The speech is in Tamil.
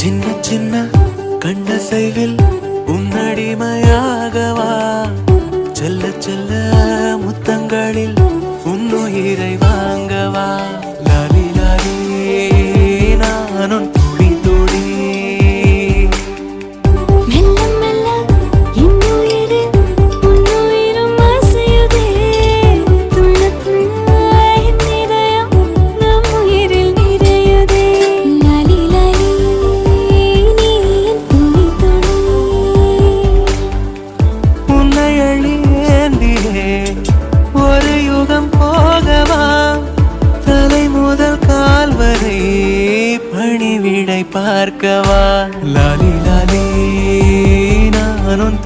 சின்ன சின்ன கண்ணசைவில் உன்னடிமையாகவா செல்ல செல்ல முத்தங்களில் உன்னுயிரை வாங்கவா லாலி லாலி நானும் துடி துடி மெல்ல மெல்ல இன்னுயிரு உன்னுயிரும் அசையுதே துள்ள துள்ள என் இதயம் நம் உயிரில் நிறையுதே லாலி லாலி நீ என் துளி துளி உன்னை அழியேந்தியே ஒரு யுகம் போகவா தலை முதல் கால் வரை பணிவிடை பார்க்கவா லாலி லாலி நானும்